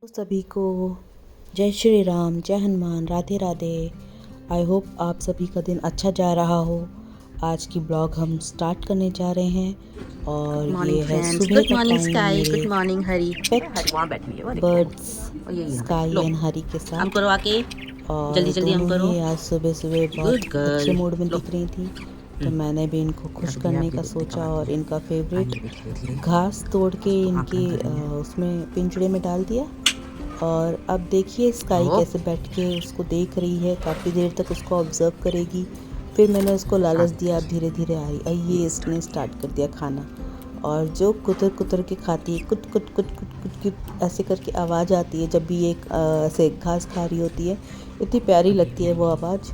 सभी को जय श्री राम, जय हनुमान, राधे राधे। आई होप आप सभी का दिन अच्छा जा रहा हो। आज की ब्लॉग हम स्टार्ट करने जा रहे हैं और ये है सुबह गुड का मॉर्निंग टाइम स्काई, मेरे गुड मॉर्निंग हरी। पेट वहाँ बैठी हुई है वो, देखो। बर्ड्स और ये यहाँ स्काई लो, एंड हरी के हम साथ। करो आके। और जल्दी जल्दी हम दोनों करो। ही आज सुबह सुबह बहुत गुड अच्छे गर्ल। मूड में लो। दिख रही थी, तो मैंने भी इनको खुश रख दिया करने आपके का कुत्ते सोचा कबाब और दिए। इनका फेवरेट आइए धीरे धीरे। घास तोड़ के इसको आँख इनके बंद करेंगे। उसमें पिंजरे में डाल दिया। और अब देखिए स्काई आओ। कैसे बैठ के उसको देख रही है, काफ़ी देर तक उसको ऑब्ज़र्व करेगी। फिर मैंने उसको लालच दिया, अब धीरे धीरे आ रही। ये इसने स्टार्ट कर दिया खाना, और जो कुतर कुतर के खाती है, कुट कुट कुट कुट कुट कुट ऐसे करके आवाज़ आती है जब भी ये ऐसे घास खा रही होती है। इतनी प्यारी लगती है वो आवाज़,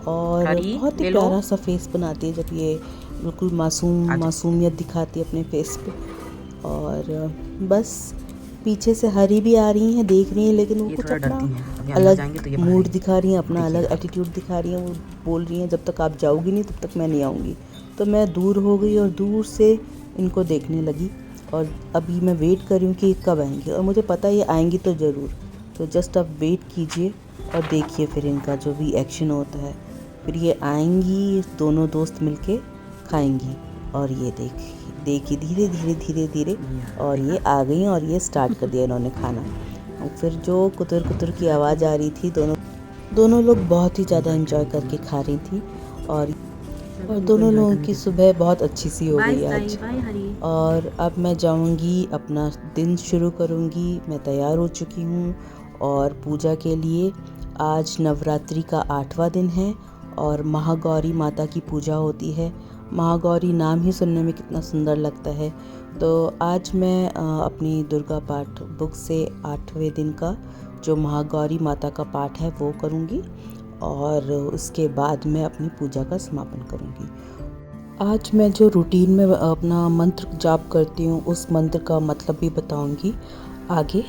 और हरी बहुत ही ले लो। प्यारा सा फेस बनाती है जब ये बिल्कुल मासूमियत दिखाती है अपने फेस पे। और बस पीछे से हरी भी आ रही हैं, देख रही हैं, लेकिन वो ये कुछ थोड़ा अपना डरती हैं, अभी अंदर जाएंगे तो ये अलग बाहर मूड आएंगी। दिखा रही हैं, अपना देखिए अलग एटीट्यूड दिखा रही हैं। वो बोल रही हैं जब तक आप जाओगी नहीं तब तक मैं नहीं आऊँगी। तो मैं दूर हो गई और दूर से इनको देखने लगी, और अभी मैं वेट कर रही हूँ कि कब आएंगी, और मुझे पता है ये आएंगी तो ज़रूर। तो जस्ट अब वेट कीजिए और देखिए फिर इनका जो भी एक्शन होता है। फिर ये आएंगी, दोनों दोस्त मिलके खाएंगी। और ये देखिए धीरे धीरे धीरे धीरे, और ये आ गई और ये स्टार्ट कर दिया इन्होंने खाना। और फिर जो कुतर कुतर की आवाज़ आ रही थी, दोनों लोग बहुत ही ज़्यादा एंजॉय करके खा रही थी। और दोनों लोगों की सुबह बहुत अच्छी सी हो बाय गई स्काई, आज। बाय हरी। और अब मैं जाऊंगी, अपना दिन शुरू करूंगी। मैं तैयार हो चुकी हूँ और पूजा के लिए। आज नवरात्रि का 8वां दिन है और महागौरी माता की पूजा होती है। महागौरी नाम ही सुनने में कितना सुंदर लगता है। तो आज मैं अपनी दुर्गा पाठ बुक से 8वें दिन का जो महागौरी माता का पाठ है वो करूँगी, और उसके बाद मैं अपनी पूजा का समापन करूँगी। आज मैं जो रूटीन में अपना मंत्र जाप करती हूँ उस मंत्र का मतलब भी बताऊँगी आगे।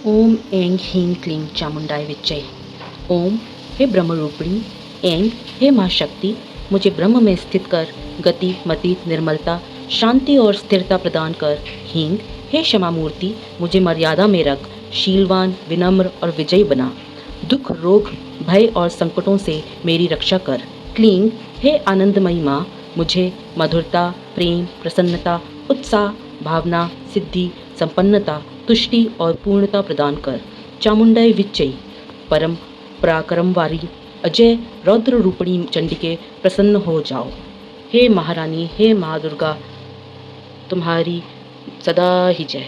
ओम ऐं ह्रीं क्लीं चामुंडाय विच्चे। ओम हे ब्रह्मरूपिणी। ऐं हे माँ शक्ति, मुझे ब्रह्म में स्थित कर गति मति निर्मलता शांति और स्थिरता प्रदान कर। ह्रीं हे क्षमा मूर्ति, मुझे मर्यादा में रख, शीलवान विनम्र और विजयी बना। दुख रोग भय और संकटों से मेरी रक्षा कर। क्लीं हे आनंदमयी माँ, मुझे मधुरता प्रेम प्रसन्नता उत्साह भावना सिद्धि संपन्नता तुष्टि और पूर्णता प्रदान कर। चामुंडाई विच्चई परम पराक्रम वारी अजय रौद्र रूपिणी चंडिके प्रसन्न हो जाओ। हे महारानी, हे माँ दुर्गा, तुम्हारी सदा ही जय।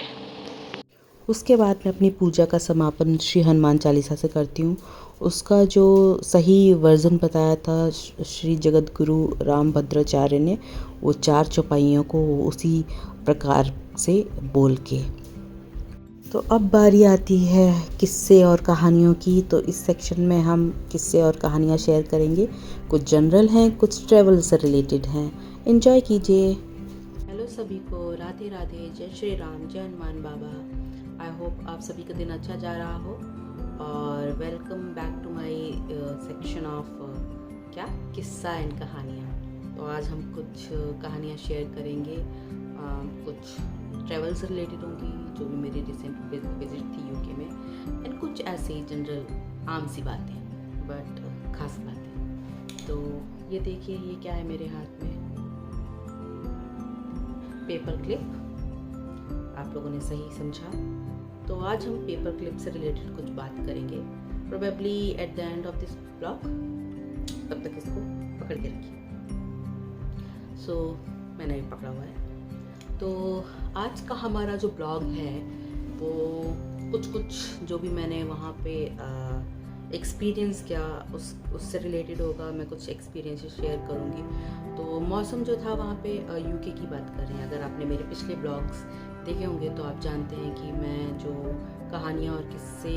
उसके बाद मैं अपनी पूजा का समापन श्री हनुमान चालीसा से करती हूँ। उसका जो सही वर्जन बताया था श्री जगत गुरु रामभद्राचार्य ने, वो 4 चौपाइयों को उसी प्रकार से बोल के। तो अब बारी आती है किस्से और कहानियों की। तो इस सेक्शन में हम किस्से और कहानियाँ शेयर करेंगे। कुछ जनरल हैं, कुछ ट्रैवल से रिलेटेड हैं। एंजॉय कीजिए। हेलो सभी को, राधे राधे, जय श्री राम, जय हनुमान बाबा। आई होप आप सभी का दिन अच्छा जा रहा हो, और welcome back to my section of क्या किस्सा एंड कहानियाँ। तो आज हम कुछ कहानियाँ शेयर करेंगे, कुछ ट्रैवल से रिलेटेड होंगी, जो भी मेरी रिसेंट विजिट थी यूके में, एंड कुछ ऐसे ही जनरल आम सी बातें बट खास बातें। तो ये देखिए, ये क्या है मेरे हाथ में, पेपर क्लिप। आप लोगों ने सही समझा। तो आज हम पेपर क्लिप से रिलेटेड कुछ बात करेंगे, probably at the end of this blog. तब तक इसको पकड़ के रखिए। सो मैंने भी पकड़ा हुआ है। तो आज का हमारा जो ब्लॉग है वो कुछ जो भी मैंने वहाँ पे एक्सपीरियंस किया उससे रिलेटेड होगा। मैं कुछ एक्सपीरियंस शेयर करूँगी। तो मौसम जो था वहाँ पे यूके की बात कर रहे हैं। अगर आपने मेरे पिछले ब्लॉग्स देखे होंगे तो आप जानते हैं कि मैं जो कहानियाँ और किस्से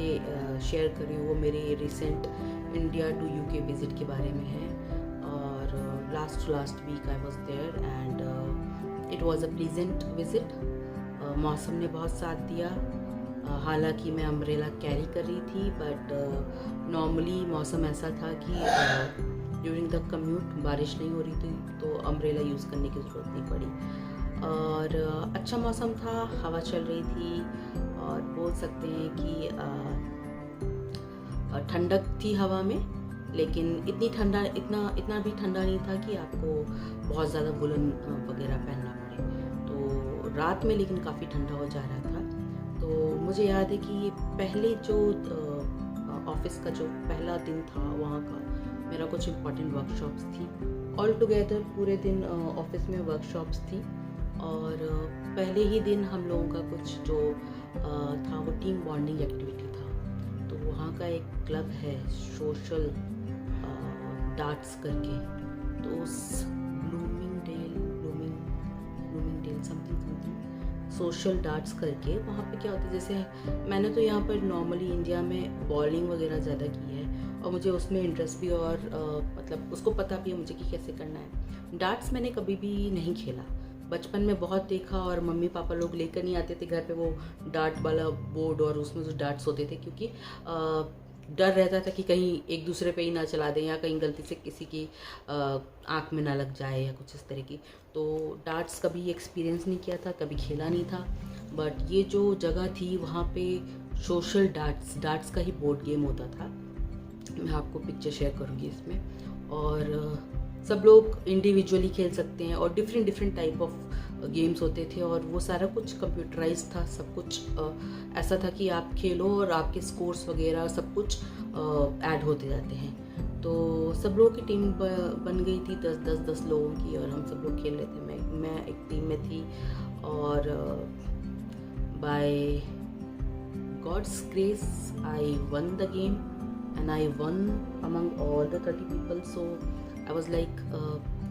शेयर कर रही हूँ वो मेरे recent India to UK visit के बारे में है। और last week I was there and it was a pleasant visit. मौसम ने बहुत साथ दिया। हालांकि मैं अम्ब्रेला कैरी कर रही थी, बट नॉर्मली मौसम ऐसा था कि ड्यूरिंग द कम्यूट बारिश नहीं हो रही थी, तो अम्ब्रेला यूज़ करने की ज़रूरत नहीं पड़ी। और अच्छा मौसम था, हवा चल रही थी, और बोल सकते हैं कि ठंडक थी हवा में, लेकिन इतना भी ठंडा नहीं था कि आपको बहुत ज़्यादा वुलन वगैरह पहनना पड़े। तो रात में लेकिन काफ़ी ठंडा हो जा रहा था। तो मुझे याद है कि पहले जो ऑफिस का जो पहला दिन था वहाँ का, मेरा कुछ इम्पॉर्टेंट वर्कशॉप्स थी। ऑल टुगेदर पूरे दिन ऑफिस में वर्कशॉप्स थी, और पहले ही दिन हम लोगों का कुछ जो था वो टीम बॉन्डिंग एक्टिविटी था। तो वहाँ का एक क्लब है सोशल डार्ट्स करके, तो उस ब्लूमिंगडेल समथिंग सोशल डार्ट्स करके वहाँ पे क्या होता है, जैसे मैंने तो यहाँ पर नॉर्मली इंडिया में बॉलिंग वगैरह ज़्यादा की है और मुझे उसमें इंटरेस्ट भी और मतलब उसको पता भी है मुझे कि कैसे करना है। डार्ट्स मैंने कभी भी नहीं खेला, बचपन में बहुत देखा और मम्मी पापा लोग लेकर नहीं आते थे घर पे वो डार्ट वाला बोर्ड और उसमें जो डार्ट्स होते थे, क्योंकि डर रहता था कि कहीं एक दूसरे पे ही ना चला दें या कहीं गलती से किसी की आँख में ना लग जाए या कुछ इस तरह की। तो डार्ट्स कभी एक्सपीरियंस नहीं किया था, कभी खेला नहीं था। बट ये जो जगह थी वहाँ पे सोशल डार्ट्स का ही बोर्ड गेम होता था। मैं आपको पिक्चर शेयर करूँगी इसमें, और सब लोग इंडिविजुअली खेल सकते हैं और डिफरेंट टाइप ऑफ गेम्स होते थे, और वो सारा कुछ कंप्यूटराइज था। सब कुछ ऐसा था कि आप खेलो और आपके स्कोर्स वगैरह सब कुछ ऐड होते जाते हैं। तो सब लोगों की टीम बन गई थी 10 लोगों की, और हम सब लोग खेल रहे थे। मैं एक टीम में थी, और by God's grace I won the game and I won among all the 30 people. So I was like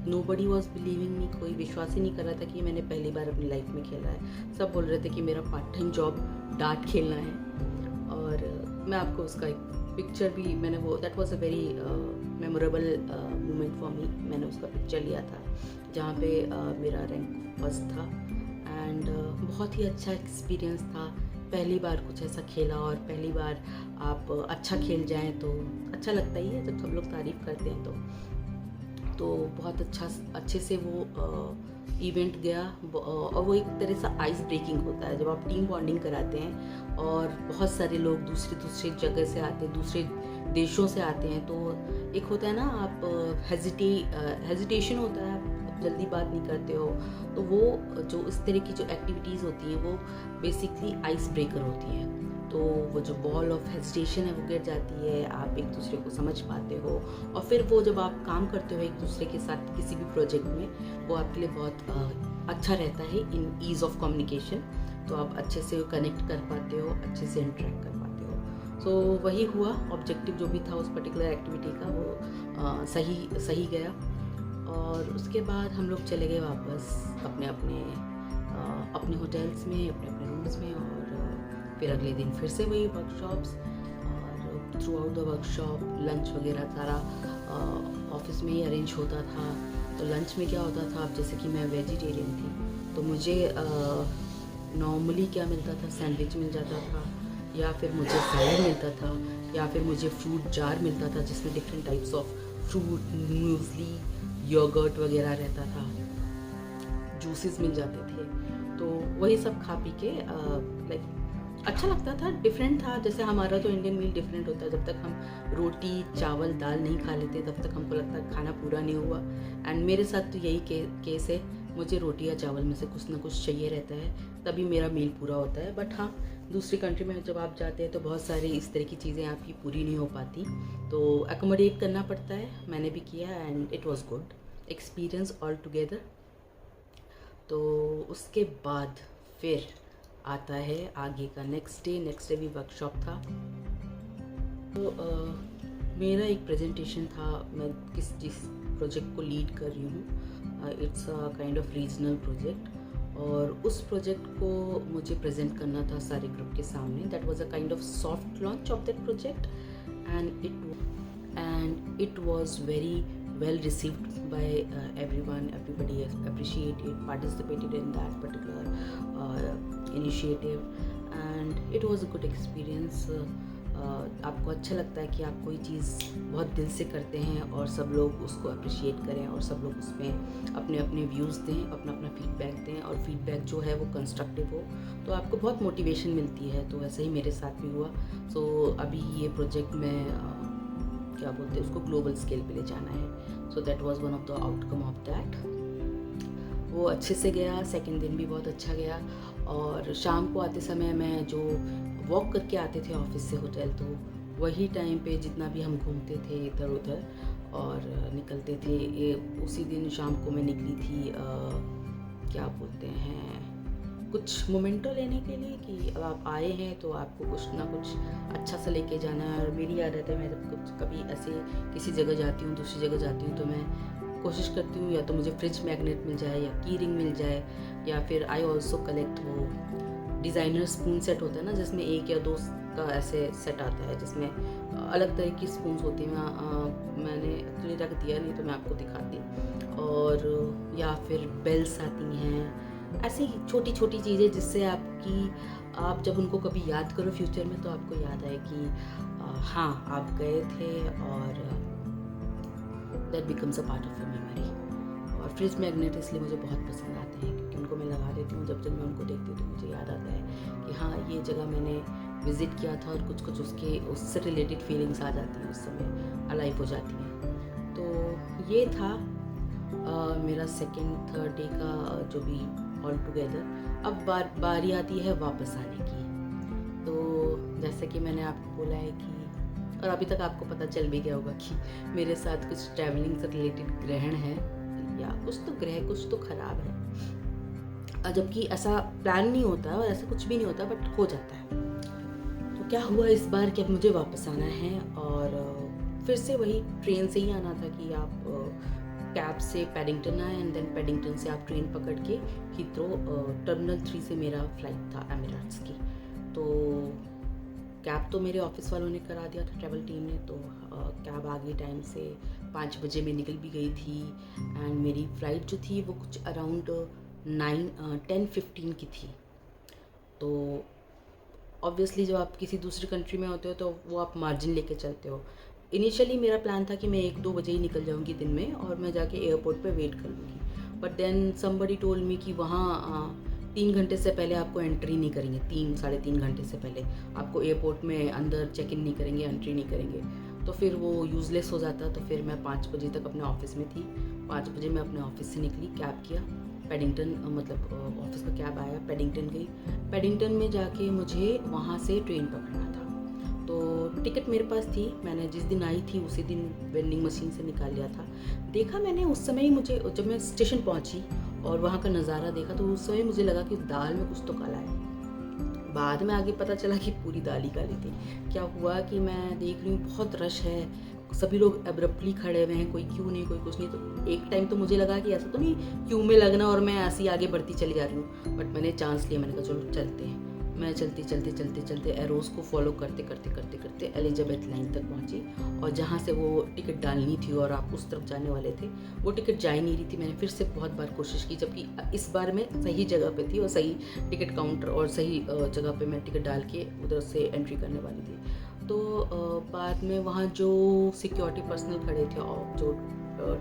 nobody was believing me, कोई विश्वास ही नहीं कर रहा था कि मैंने पहली बार अपनी लाइफ में खेला है। सब बोल रहे थे कि मेरा पार्ट टाइम जॉब डार्ट खेलना है। और मैं आपको उसका एक पिक्चर भी मैंने वो that was a very memorable moment for me. मैंने उसका पिक्चर लिया था जहाँ पे मेरा रैंक फर्स्ट था, एंड बहुत ही अच्छा एक्सपीरियंस था। पहली बार कुछ ऐसा खेला, और पहली बार आप अच्छा खेल जाएं तो अच्छा लगता ही है जब सब लोग तारीफ़ करते हैं। तो बहुत अच्छे से वो इवेंट गया, और वो एक तरह से आइस ब्रेकिंग होता है जब आप टीम बॉन्डिंग कराते हैं और बहुत सारे लोग दूसरे जगह से आते हैं, दूसरे देशों से आते हैं। तो एक होता है ना, आप हेजिटेशन होता है, आप जल्दी बात नहीं करते हो। तो वो जो इस तरह की जो एक्टिविटीज़ होती हैं वो बेसिकली आइस ब्रेकर होती हैं। तो वो जो बॉल ऑफ हेजिटेशन है वो गिर जाती है, आप एक दूसरे को समझ पाते हो, और फिर वो जब आप काम करते हो एक दूसरे के साथ किसी भी प्रोजेक्ट में, वो आपके लिए बहुत अच्छा रहता है इन ईज़ ऑफ कम्युनिकेशन। तो आप अच्छे से कनेक्ट कर पाते हो, अच्छे से इंटरेक्ट कर पाते हो। सो वही हुआ, ऑब्जेक्टिव जो भी था उस पर्टिकुलर एक्टिविटी का वो सही गया। और उसके बाद हम लोग चले गए वापस अपने होटल्स में, अपने रूम्स में, और फिर अगले दिन फिर से वही वर्कशॉप्स। और through out the workshop lunch वगैरह सारा ऑफिस में ही अरेंज होता था। तो लंच में क्या होता था, अब जैसे कि मैं वेजिटेरियन थी तो मुझे नॉर्मली क्या मिलता था, सैंडविच मिल जाता था, या फिर मुझे सैलड मिलता था, या फिर मुझे फ्रूट जार मिलता था जिसमें different types of fruit, muesli, yogurt वगैरह रहता था, जूसेस मिल जाते थे। तो वही सब खा पी के लाइक अच्छा लगता था, डिफरेंट था। जैसे हमारा तो इंडियन मील डिफरेंट होता है, जब तक हम रोटी चावल दाल नहीं खा लेते तब तक हमको लगता है खाना पूरा नहीं हुआ। एंड मेरे साथ तो यही केस है, मुझे रोटी या चावल में से कुछ ना कुछ चाहिए रहता है, तभी मेरा मील पूरा होता है। बट हाँ, दूसरी कंट्री में जब आप जाते हैं तो बहुत सारी इस तरह की चीज़ें आपकी पूरी नहीं हो पाती, तो एकोमोडेट करना पड़ता है। मैंने भी किया, and it was good experience all together. तो उसके बाद फिर आता है आगे का नेक्स्ट डे भी वर्कशॉप था। तो मेरा एक प्रेजेंटेशन था, मैं जिस प्रोजेक्ट को लीड कर रही हूँ, it's a kind of regional project, और उस प्रोजेक्ट को मुझे प्रेजेंट करना था सारे ग्रुप के सामने। That was a kind of soft launch of that project, and it was very well received by everyone. Everybody has appreciated, participated in that particular initiative, and it was a good experience. आपको अच्छा लगता है कि आप कोई चीज़ बहुत दिल से करते हैं और सब लोग उसको अप्रिशिएट करें और सब लोग उसमें अपने अपने व्यूज़ दें, अपना अपना फीडबैक दें और फीडबैक जो है वो कंस्ट्रक्टिव हो, तो आपको बहुत मोटिवेशन मिलती है। तो वैसे ही मेरे साथ भी हुआ। सो अभी ये प्रोजेक्ट में क्या बोलते हैं उसको, ग्लोबल स्केल पे ले जाना है। So that was one of the outcome of that. वो अच्छे से गया, सेकंड दिन भी बहुत अच्छा गया। और शाम को आते समय मैं जो वॉक करके आते थे ऑफिस से होटल, तो वही टाइम पे जितना भी हम घूमते थे इधर उधर और निकलते थे, उसी दिन शाम को मैं निकली थी क्या बोलते हैं, कुछ मोमेंटो लेने के लिए कि अब आप आए हैं तो आपको कुछ ना कुछ अच्छा सा लेके जाना है। और मेरी आदत है, मैं जब कुछ कभी ऐसे किसी जगह जाती हूँ, दूसरी जगह जाती हूँ, तो मैं कोशिश करती हूँ या तो मुझे फ्रिज मैग्नेट मिल जाए या की रिंग मिल जाए, या फिर आई ऑल्सो कलेक्ट वो डिज़ाइनर स्पून सेट होता है ना, जिसमें एक या दो का ऐसे सेट आता है जिसमें अलग तरह की स्पून्स होती हैं। मैंने एक्चुअली रख दिया, नहीं तो मैं आपको दिखाती। और या फिर बेल्स आती हैं, ऐसी छोटी छोटी चीज़ें जिससे आप जब उनको कभी याद करो फ्यूचर में, तो आपको याद आए कि हाँ आप गए थे, और that becomes a part of your memory. और फ्रिज मैग्नेट इसलिए मुझे बहुत पसंद आते हैं क्योंकि उनको मैं लगा देती हूँ, जब मैं उनको देखती हूँ तो मुझे याद आता है कि हाँ ये जगह मैंने विज़िट किया था, और कुछ कुछ उससे रिलेटेड फीलिंग्स आ जाती हैं, उस समय अलाइव हो जाती हैं। तो ये था मेरा सेकेंड थर्ड डे का जो भी ऑल टुगेदर। अब बारी आती है वापस आने की। तो जैसे कि मैंने आपको बोला है कि, और अभी तक आपको पता चल भी गया होगा कि मेरे साथ कुछ ट्रैवलिंग से रिलेटेड ग्रहण है, या कुछ तो ग्रह कुछ तो ख़राब है, जबकि ऐसा प्लान नहीं होता और ऐसा कुछ भी नहीं होता, बट हो जाता है। तो क्या हुआ इस बार कि अब मुझे वापस आना है, और फिर से वही ट्रेन से ही आना था कि आप कैब से पैडिंगटन आए, एंड देन पैडिंगटन से आप ट्रेन पकड़ के हीथ्रो टर्मिनल 3 से मेरा फ़्लाइट था एमिरेट्स की। तो कैब तो मेरे ऑफिस वालों ने करा दिया था, ट्रैवल टीम ने। तो कैब आ गई टाइम से, 5 बजे में निकल भी गई थी, एंड मेरी फ़्लाइट जो थी वो कुछ अराउंड 10:15 की थी। तो ऑब्वियसली जब आप किसी दूसरी कंट्री में होते हो तो वो आप मार्जिन लेके चलते हो। इनिशियली मेरा प्लान था कि मैं 1-2 बजे ही निकल जाऊंगी दिन में, और मैं जाके एयरपोर्ट पे वेट कर लूँगी। But then somebody told me कि वहाँ 3 घंटे से पहले आपको एंट्री नहीं करेंगे, 3-3.5 घंटे से पहले आपको एयरपोर्ट में अंदर चेक इन नहीं करेंगे, एंट्री नहीं करेंगे। तो फिर वो यूज़लेस हो जाता। तो फिर मैं 5 बजे तक अपने ऑफिस में थी। 5 बजे मैं अपने ऑफिस से निकली, कैब किया, पैडिंगटन मतलब ऑफिस का कैब आया, पैडिंगटन गई। पैडिंगटन में जाके मुझे वहाँ से ट्रेन पकड़ना था। तो टिकट मेरे पास थी, मैंने जिस दिन आई थी उसी दिन वेंडिंग मशीन से निकाल लिया था। देखा मैंने उस समय ही, मुझे जब मैं स्टेशन पहुँची और वहाँ का नज़ारा देखा, तो उस समय मुझे लगा कि दाल में कुछ तो काला है। बाद में आगे पता चला कि पूरी दाल ही काली थी। क्या हुआ कि मैं देख रही हूँ बहुत रश है, सभी लोग एब्रप्टली खड़े हुए हैं, कोई क्यू नहीं, कोई कुछ नहीं। तो एक टाइम तो मुझे लगा कि ऐसा तो नहीं क्यू में लगना और मैं ऐसे ही आगे बढ़ती चली जा रही हूँ, बट मैंने चांस लिया, मैंने कहा चलो चलते हैं। मैं चलते एरोस को फॉलो करते एलिजाबेथ लाइन तक पहुँची, और जहाँ से वो टिकट डालनी थी और आप उस तरफ जाने वाले थे, वो टिकट जा ही नहीं रही थी। मैंने फिर से बहुत बार कोशिश की, जबकि इस बार मैं सही जगह पे थी और सही टिकट काउंटर और सही जगह पे मैं टिकट डाल के उधर से एंट्री करने वाली थी। तो बाद में वहाँ जो सिक्योरिटी पर्सनल खड़े थे और जो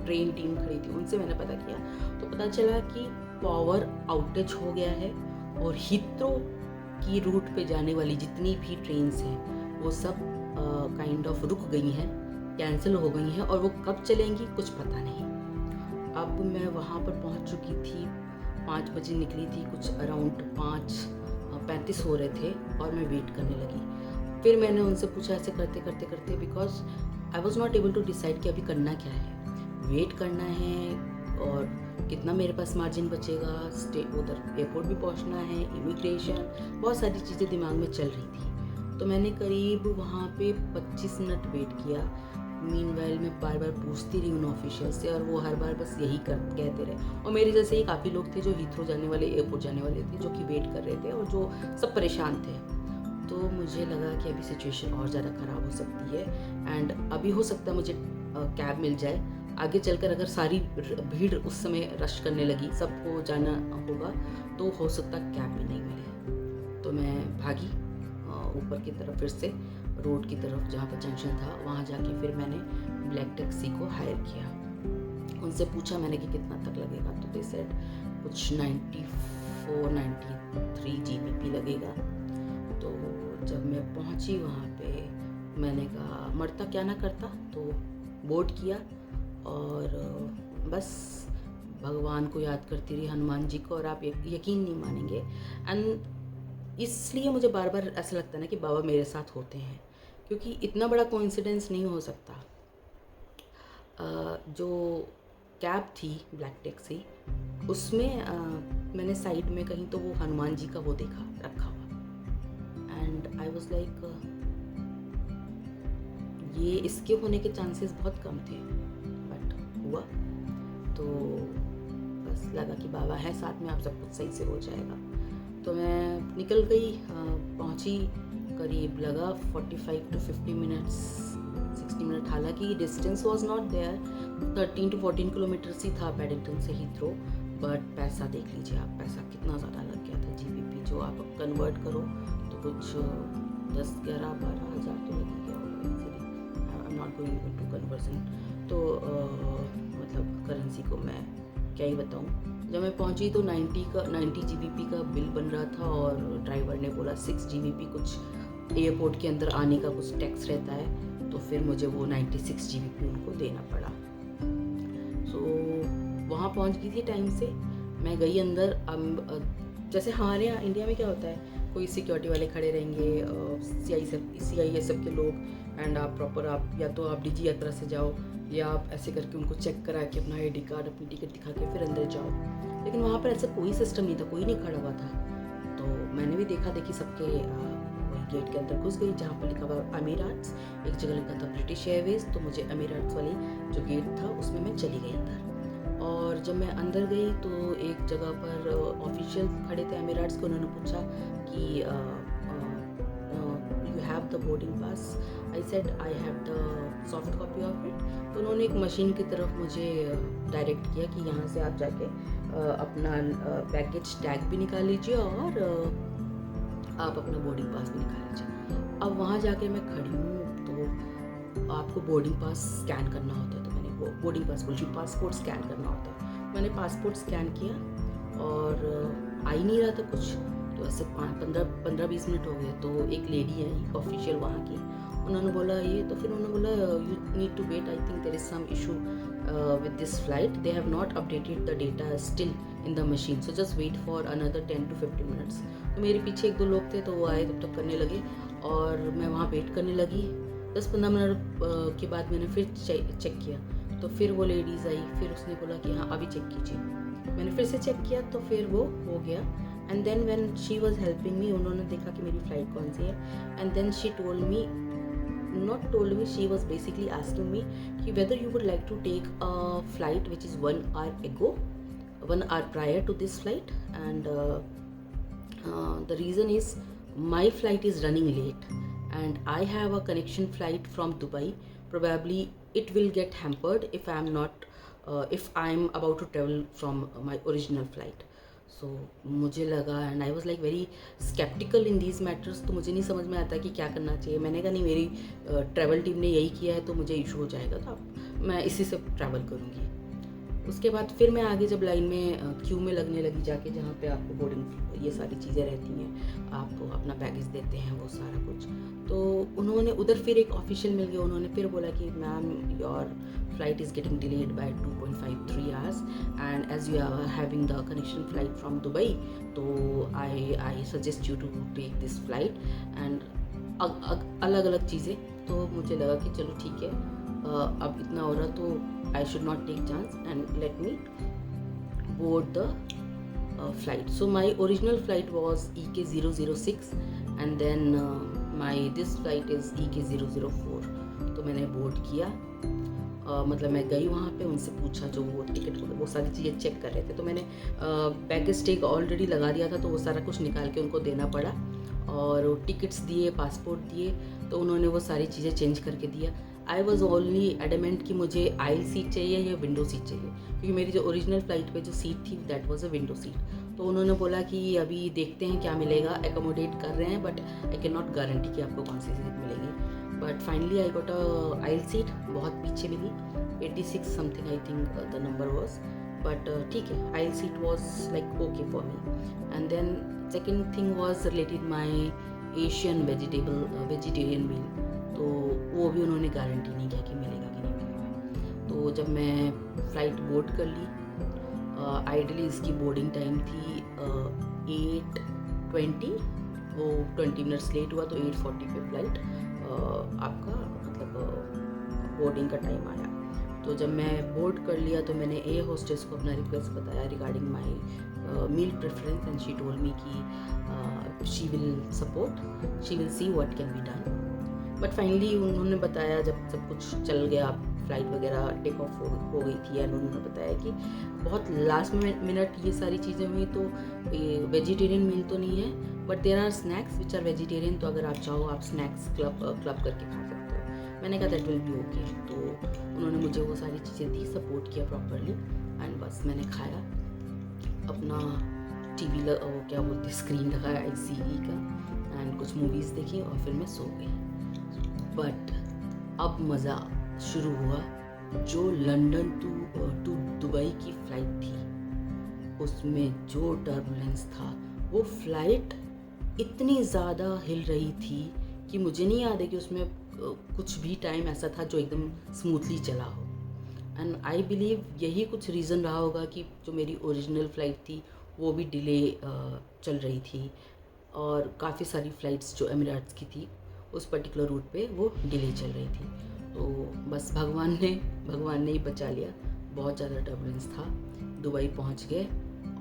ट्रेन टीम खड़ी थी, उनसे मैंने पता किया, तो पता चला कि पावर आउटेज हो गया है, और हीथ्रो की रूट पे जाने वाली जितनी भी ट्रेन्स हैं वो सब काइंड ऑफ रुक गई हैं, कैंसिल हो गई हैं, और वो कब चलेंगी कुछ पता नहीं। अब मैं वहाँ पर पहुँच चुकी थी, 5 बजे निकली थी, कुछ अराउंड 5:35 हो रहे थे, और मैं वेट करने लगी। फिर मैंने उनसे पूछा ऐसे करते because I was not able to decide कि अभी करना क्या है, वेट करना है और कितना मेरे पास मार्जिन बचेगा, उधर एयरपोर्ट भी पहुंचना है, इमिग्रेशन, बहुत सारी चीज़ें दिमाग में चल रही थी। तो मैंने करीब वहाँ पे 25 मिनट वेट किया। मीनवाइल मैं बार बार पूछती रही उन ऑफिशियल से, और वो हर बार बस यही कहते रहे। और मेरे जैसे ही काफ़ी लोग थे जो हीथ्रो जाने वाले, एयरपोर्ट जाने वाले थे, जो कि वेट कर रहे थे, और जो सब परेशान थे। तो मुझे लगा कि अभी सिचुएशन और ज़्यादा ख़राब हो सकती है, एंड अभी हो सकता है मुझे कैब मिल जाए। आगे चलकर अगर सारी भीड़ उस समय रश करने लगी, सबको जाना होगा, तो हो सकता कैब भी नहीं मिले। तो मैं भागी ऊपर की तरफ फिर से रोड की तरफ जहाँ पर जंक्शन था वहाँ जाके फिर मैंने ब्लैक टैक्सी को हायर किया। उनसे पूछा मैंने कि कितना तक लगेगा, तो दे सेड कुछ 94-93 GBP लगेगा। तो जब मैं पहुंची वहाँ पे मैंने कहा मरता क्या ना करता, तो बोर्ड किया और बस भगवान को याद करती रही, हनुमान जी को। और आप यकीन नहीं मानेंगे, एंड इसलिए मुझे बार बार ऐसा लगता है ना कि बाबा मेरे साथ होते हैं, क्योंकि इतना बड़ा कोइंसिडेंस नहीं हो सकता। जो कैब थी ब्लैक टैक्सी, उसमें मैंने साइड में कहीं तो वो हनुमान जी का वो देखा रखा हुआ, एंड आई वाज लाइक ये इसके होने के चांसेस बहुत कम थे, बट हुआ। तो बस लगा कि बाबा है साथ में, आप सब कुछ सही से हो जाएगा। तो मैं निकल गई, पहुंची, करीब लगा 45 to 50 मिनट्स, 60 मिनट। हालांकि distance was not there, 13 to 14 kilometres ही था पैडिंगटन से हीथ्रो, बट पैसा देख लीजिए आप, पैसा कितना ज़्यादा लग गया था। GBP जो आप कन्वर्ट करो तो कुछ 10-11-12 हज़ार तो लग ही गया होगा easily. I am not going to conversion, तो मतलब करेंसी को मैं क्या ही बताऊँ। जब मैं पहुंची तो 90 GBP का बिल बन रहा था, और ड्राइवर ने बोला 6 GBP कुछ एयरपोर्ट के अंदर आने का कुछ टैक्स रहता है, तो फिर मुझे वो 96 GBP उनको देना पड़ा। सो वहाँ पहुँच गई थी टाइम से। मैं गई अंदर। जैसे हमारे यहाँ इंडिया में क्या होता है, कोई सिक्योरिटी वाले खड़े रहेंगे, CISF के लोग, एंड आप प्रॉपर आप या तो आप DG यात्रा से जाओ, या आप ऐसे करके उनको चेक करा के अपना ID कार्ड, अपनी टिकट दिखा के फिर अंदर जाओ। लेकिन वहाँ पर ऐसा कोई सिस्टम नहीं था, कोई नहीं खड़ा हुआ था। तो मैंने भी देखा देखी सबके वही गेट के अंदर घुस गई जहाँ पर लिखा हुआ अमीराट्स, एक जगह लिखा था ब्रिटिश एयरवेज, तो मुझे अमीराट्स वाली जो गेट था उसमें मैं चली गई अंदर। और जब मैं अंदर गई तो एक जगह पर ऑफिशियल खड़े थे अमीराट्स के। उन्होंने पूछा कि you have the boarding pass? I said I have the soft copy of it. तो उन्होंने एक मशीन की तरफ मुझे डायरेक्ट किया कि यहाँ से आप जाके अपना बैगेज टैग भी निकाल लीजिए और आप अपना बोर्डिंग पास भी निकाल लीजिए। अब वहाँ जाके मैं खड़ी हूँ, तो आपको बोर्डिंग पास स्कैन करना होता है। तो मैंने वो बोर्डिंग पास बोल रही, पासपोर्ट स्कैन करना होता है। मैंने पासपोर्ट स्कैन किया और आ ही नहीं रहा था कुछ। तो ऐसे 15-20 मिनट हो गए, तो एक लेडी आई ऑफिशियल वहाँ की, उन्होंने बोला ये, तो फिर उन्होंने बोला you need to wait, I think there is some issue with this flight, they have not updated the data still in the machine, so just wait for another 10 to 15 minutes। तो मेरे पीछे 1-2 लोग थे, तो वो आए, तब तक करने लगे और मैं वहाँ वेट करने लगी। 10-15 मिनट के बाद मैंने फिर चेक किया, तो फिर वो लेडीज़ आई, फिर उसने बोला कि हाँ अभी चेक कीजिए। मैंने फिर से चेक किया, तो फिर वो हो गया। And then when she was helping me, उन्होंने देखा कि मेरी फ़्लाइट कौन सी है, and then she told me, she was basically asking me कि whether you would like to take a flight which is 1 hour prior to this flight, and the reason is my flight is running late and I have a connection flight from Dubai. Probably it will get hampered if I'm about to travel from my original flight. So मुझे लगा, and I was like very sceptical in these matters. तो मुझे नहीं समझ में आता कि क्या करना चाहिए। मैंने कहा नहीं, मेरी ट्रैवल टीम ने यही किया है तो मुझे इशू हो जाएगा, तो मैं इसी से ट्रैवल करूँगी। उसके बाद फिर मैं आगे जब लाइन में क्यू में लगने लगी जाके, जहाँ पे आपको बोर्डिंग ये सारी चीज़ें रहती हैं, आप अपना बैगेज देते हैं वो सारा कुछ, तो उन्होंने उधर फिर एक ऑफिशियल मिल गया। उन्होंने फिर बोला कि ma'am your flight is getting delayed by 2.53 hours and as you are having the connection flight from Dubai, so I suggest you to take this flight and अलग अलग चीज़ें। तो मुझे लगा कि चलो ठीक है, अब इतना हो रहा तो I should not take chance and let me board the flight. So my original flight was EK006 and then this flight is EK004। तो मैंने बोर्ड किया। मतलब मैं गई वहाँ पे, उनसे पूछा, जो वो टिकट वो सारी चीज़ें चेक कर रहे थे। तो मैंने बैगेज टैग ऑलरेडी लगा दिया था, तो वो सारा कुछ निकाल के उनको देना पड़ा, और टिकट्स दिए, पासपोर्ट दिए, तो उन्होंने वो सारी चीज़ें चेंज करके दिया। आई वॉज ओनली एडमेंट कि मुझे आइल सीट चाहिए या विंडो सीट चाहिए, क्योंकि मेरी जो ओरिजिनल फ़्लाइट पे जो सीट थी that was a window seat. तो उन्होंने बोला कि अभी देखते हैं क्या मिलेगा, एकोमोडेट कर रहे हैं, but I can not guarantee कि आपको कौन सी सीट मिलेगी। But finally I got a aisle seat, बहुत पीछे मिली, 86 something I think the number was, but ठीक है, aisle seat was like okay for me. And then second thing was related my Asian vegetarian meal, तो वो भी उन्होंने guarantee नहीं किया कि मिलेगा कि नहीं मिलेगा। तो जब मैं फ़्लाइट बोर्ड कर ली, आइडली इसकी बोर्डिंग टाइम थी 8:20, वो 20 मिनट्स लेट हुआ तो 8:40 पे फ्लाइट आपका मतलब बोर्डिंग का टाइम आया। तो जब मैं बोर्ड कर लिया तो मैंने एयर होस्टेस को अपना रिक्वेस्ट बताया regarding my meal preference, and she told me कि she will support, she will see what can be done. But finally उन्होंने बताया, जब सब कुछ चल गया, फ्लाइट वगैरह टेक ऑफ हो गई थी, एंड उन्होंने बताया कि बहुत लास्ट मिनट ये सारी चीज़ें हुई, तो वेजिटेरियन मील तो नहीं है, but there are snacks which are vegetarian, तो अगर आप चाहो आप स्नैक्स क्लब करके खा सकते हो। मैंने कहा दैट विल बी ओके। तो उन्होंने मुझे वो सारी चीज़ें दी, सपोर्ट किया प्रॉपरली, एंड बस मैंने खाया, अपना टीवी वो क्या बोलते स्क्रीन लगाया ICE का, एंड कुछ मूवीज़ देखी और फिर मैं सो गई। बट अब मज़ा शुरू हुआ। जो लंदन टू दुबई की फ़्लाइट थी, उसमें जो टर्बुलेंस था, वो फ़्लाइट इतनी ज़्यादा हिल रही थी कि मुझे नहीं याद है कि उसमें कुछ भी टाइम ऐसा था जो एकदम स्मूथली चला हो। एंड आई बिलीव यही कुछ रीज़न रहा होगा कि जो मेरी ओरिजिनल फ़्लाइट थी वो भी डिले चल रही थी, और काफ़ी सारी फ़्लाइट्स जो एमिरेट्स की थी उस पर्टिकुलर रूट पे वो डिले चल रही थी। तो बस भगवान ने ही बचा लिया। बहुत ज़्यादा टर्बुलेंस था, दुबई पहुंच गए,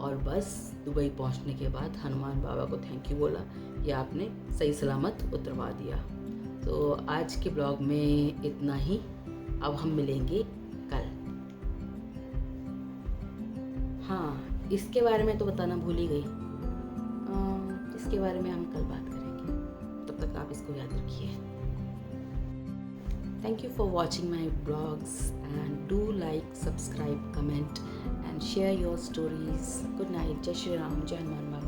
और बस दुबई पहुंचने के बाद हनुमान बाबा को थैंक यू बोला कि आपने सही सलामत उतरवा दिया। तो आज के ब्लॉग में इतना ही, अब हम मिलेंगे कल। हाँ, इसके बारे में तो बताना भूल ही गई, इसके बारे में हम कल बात करेंगे, तब तक आप इसको याद रखिए। Thank you for watching my blogs, and do like, subscribe, comment and share your stories. Good night. Jai Shri Ram, Jai Hanuman Baba.